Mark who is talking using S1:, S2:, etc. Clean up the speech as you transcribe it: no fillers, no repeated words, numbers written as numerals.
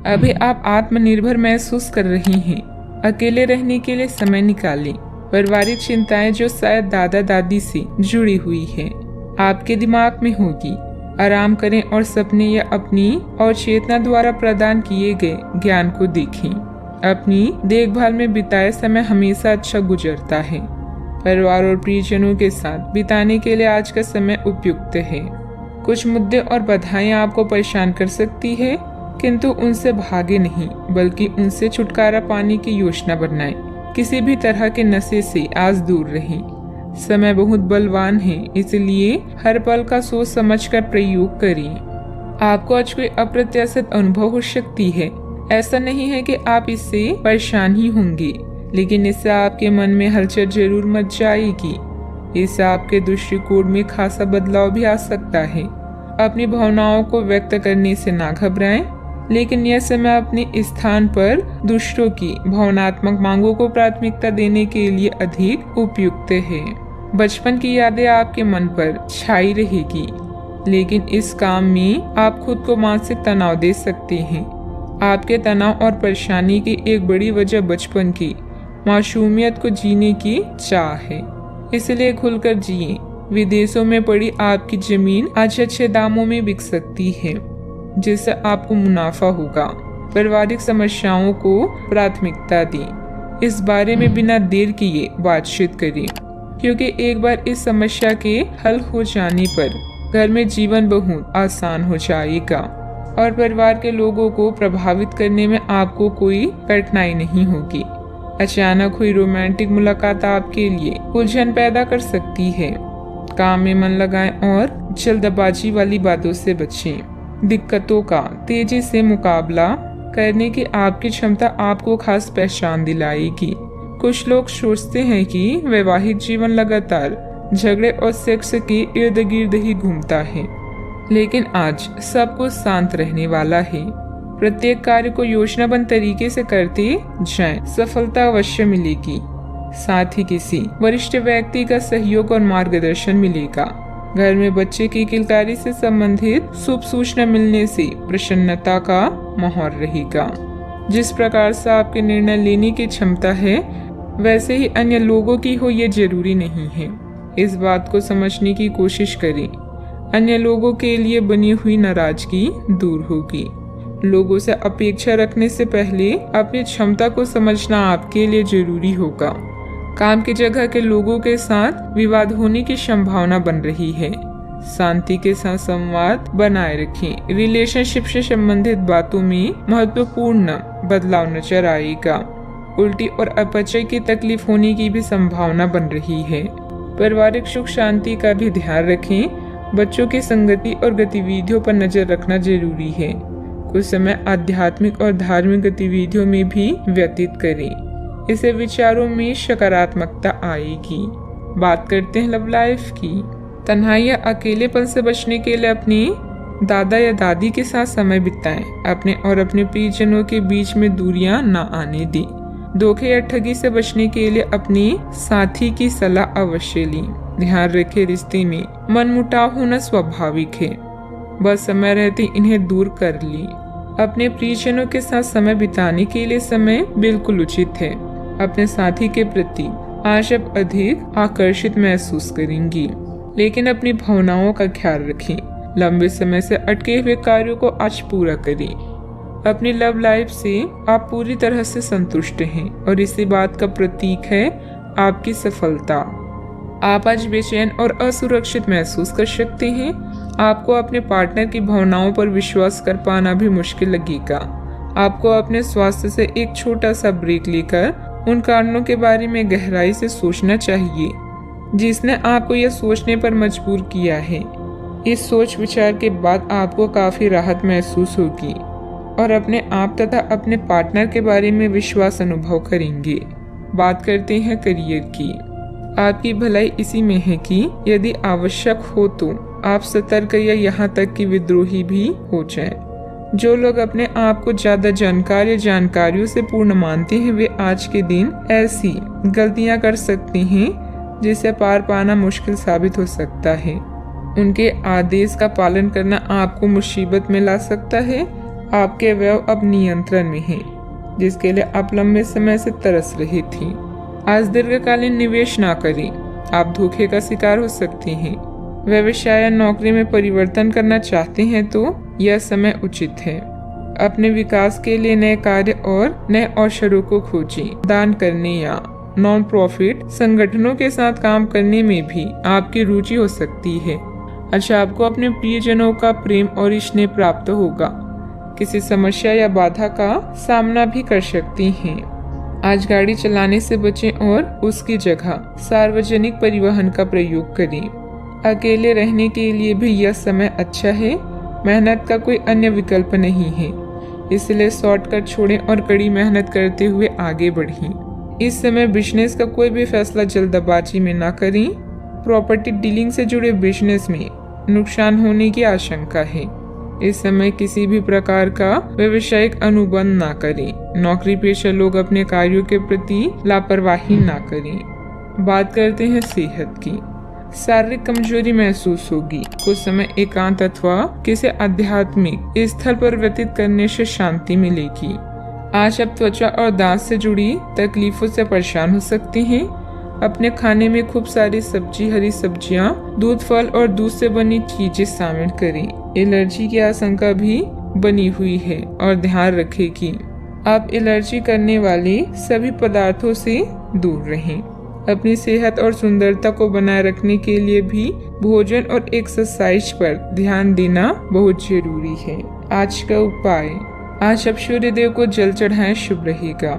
S1: अभी आप आत्मनिर्भर महसूस कर रही हैं। अकेले रहने के लिए समय निकालें। पारिवारिक चिंताएं जो शायद दादा दादी से जुड़ी हुई है आपके दिमाग में होगी। आराम करें और सपने या अपनी और चेतना द्वारा प्रदान किए गए ज्ञान को देखें। अपनी देखभाल में बिताए समय हमेशा अच्छा गुजरता है। परिवार और प्रियजनों के साथ बिताने के लिए आज का समय उपयुक्त है। कुछ मुद्दे और बाधाएं आपको परेशान कर सकती है, किंतु उनसे भागे नहीं बल्कि उनसे छुटकारा पाने की योजना बनाएं। किसी भी तरह के नशे से आज दूर रहें। समय बहुत बलवान है, इसलिए हर पल का सोच समझकर प्रयोग करें। आपको आज कोई अप्रत्याशित अनुभव हो सकती है। ऐसा नहीं है कि आप इससे परेशान ही होंगे, लेकिन इससे आपके मन में हलचल जरूर मच जाएगी। इससे आपके दृष्टिकोण में खासा बदलाव भी आ सकता है। अपनी भावनाओं को व्यक्त करने से ना घबराएं, लेकिन यह समय अपने स्थान पर दूसरों की भावनात्मक मांगों को प्राथमिकता देने के लिए अधिक उपयुक्त है। बचपन की यादें आपके मन पर छाई रहेगी, लेकिन इस काम में आप खुद को मानसिक तनाव दे सकते हैं। आपके तनाव और परेशानी की एक बड़ी वजह बचपन की मासूमियत को जीने की चाह है, इसलिए खुलकर जिए। विदेशों में पड़ी आपकी जमीन आज अच्छे दामों में बिक सकती है, जिससे आपको मुनाफा होगा। पारिवारिक समस्याओं को प्राथमिकता दें। इस बारे में बिना देर किए बातचीत करें, क्योंकि एक बार इस समस्या के हल हो जाने पर घर में जीवन बहुत आसान हो जाएगा और परिवार के लोगों को प्रभावित करने में आपको कोई कठिनाई नहीं होगी। अचानक हुई रोमांटिक मुलाकात आपके लिए उलझन पैदा कर सकती है। काम में मन लगाएं और जल्दबाजी वाली बातों से बचें। दिक्कतों का तेजी से मुकाबला करने की आपकी क्षमता आपको खास पहचान दिलाएगी। कुछ लोग सोचते हैं कि वैवाहिक जीवन लगातार झगड़े और सेक्स के इर्द गिर्द ही घूमता है, लेकिन आज सब कुछ शांत रहने वाला है। प्रत्येक कार्य को योजनाबद्ध तरीके से करते जाएं, सफलता अवश्य मिलेगी। साथ ही किसी वरिष्ठ व्यक्ति का सहयोग और मार्गदर्शन मिलेगा। घर में बच्चे की किलकारी से संबंधित शुभ सूचना मिलने से प्रसन्नता का माहौल रहेगा। जिस प्रकार से आपके निर्णय लेने की क्षमता है, वैसे ही अन्य लोगों की हो ये जरूरी नहीं है। इस बात को समझने की कोशिश करें। अन्य लोगों के लिए बनी हुई नाराजगी दूर होगी। लोगों से अपेक्षा रखने से पहले अपनी क्षमता को समझना आपके लिए जरूरी होगा। काम की जगह के लोगों के साथ विवाद होने की संभावना बन रही है। शांति के साथ संवाद बनाए रखें। रिलेशनशिप से संबंधित बातों में महत्वपूर्ण बदलाव नजर आएगा। उल्टी और अपचय की तकलीफ होने की भी संभावना बन रही है। पारिवारिक सुख शांति का भी ध्यान रखें। बच्चों की संगति और गतिविधियों पर नजर रखना जरूरी है। कुछ समय आध्यात्मिक और धार्मिक गतिविधियों में भी व्यतीत करें। इससे विचारों में सकारात्मकता आएगी। बात करते हैं लव लाइफ की। तन्हाई या अकेलेपन से बचने के लिए अपने दादा या दादी के साथ समय बिताएं। अपने और अपने प्रियजनों के बीच में दूरियां ना आने दें। धोखे या ठगी से बचने के लिए अपने साथी की सलाह अवश्य लें। ध्यान रखें, रिश्ते में मनमुटाव होना स्वाभाविक है, बस समय रहते इन्हें दूर कर लें। अपने प्रियजनों के साथ समय बिताने के लिए समय बिल्कुल उचित है। अपने साथी के प्रति आज आप अधिक आकर्षित महसूस करेंगी, लेकिन अपनी भावनाओं का ख्याल रखें। लंबे समय से अटके हुए कार्यों को आज पूरा करें। अपनी लव लाइफ से आप पूरी तरह से संतुष्ट हैं और इसी बात का प्रतीक है आपकी सफलता। आप आज बेचैन और असुरक्षित महसूस कर सकते हैं। आपको अपने पार्टनर की भावनाओं पर विश्वास कर पाना भी मुश्किल लगेगा। आपको अपने स्वास्थ्य से एक छोटा सा ब्रेक लेकर उन कारणों के बारे में गहराई से सोचना चाहिए जिसने आपको यह सोचने पर मजबूर किया है। इस सोच विचार के बाद आपको काफी राहत महसूस होगी और अपने आप तथा अपने पार्टनर के बारे में विश्वास अनुभव करेंगे। बात करते हैं करियर की। आपकी भलाई इसी में है कि यदि आवश्यक हो तो आप सतर्क या यहाँ तक कि विद्रोही भी हो जाएं। जो लोग अपने आप को ज्यादा जानकार या जानकारियों से पूर्ण मानते हैं, वे आज के दिन ऐसी गलतियां कर सकते हैं जिसे पार पाना मुश्किल साबित हो सकता है। उनके आदेश का पालन करना आपको मुसीबत में ला सकता है। आपके अवयव अब नियंत्रण में है, जिसके लिए आप लंबे समय से तरस रही थी। आज दीर्घकालीन निवेश ना करें, आप धोखे का शिकार हो सकते हैं। व्यवसाय या नौकरी में परिवर्तन करना चाहते हैं तो यह समय उचित है। अपने विकास के लिए नए कार्य और नए अवसरों को खोजें। दान करने या नॉन प्रॉफिट संगठनों के साथ काम करने में भी आपकी रुचि हो सकती है। अच्छा, आपको अपने प्रियजनों का प्रेम और स्नेह प्राप्त होगा। किसी समस्या या बाधा का सामना भी कर सकती हैं। आज गाड़ी चलाने से बचें और उसकी जगह सार्वजनिक परिवहन का प्रयोग करें। अकेले रहने के लिए भी यह समय अच्छा है। मेहनत का कोई अन्य विकल्प नहीं है, इसलिए शॉर्टकट छोड़ें और कड़ी मेहनत करते हुए आगे बढ़ें। इस समय बिजनेस का कोई भी फैसला जल्दबाजी में ना करें। प्रॉपर्टी डीलिंग से जुड़े बिजनेस में नुकसान होने की आशंका है। इस समय किसी भी प्रकार का व्यावसायिक अनुबंध ना करें। नौकरी पेशा लोग अपने कार्यों के प्रति लापरवाही ना करें। बात करते हैं सेहत की। शारीरिक कमजोरी महसूस होगी। कुछ समय एकांत अथवा किसी आध्यात्मिक स्थल पर व्यतीत करने से शांति मिलेगी। आज आप त्वचा और दांत से जुड़ी तकलीफों से परेशान हो सकते हैं। अपने खाने में खूब सारी सब्जी, हरी सब्जियां, दूध, फल और दूध से बनी चीजें शामिल करें। एलर्जी की आशंका भी बनी हुई है और ध्यान रखें कि आप एलर्जी करने वाले सभी पदार्थों से दूर रहें। अपनी सेहत और सुंदरता को बनाए रखने के लिए भी भोजन और एक्सरसाइज पर ध्यान देना बहुत जरूरी है। आज का उपाय, आज आप सूर्य देव को जल चढ़ाएं, शुभ रहेगा।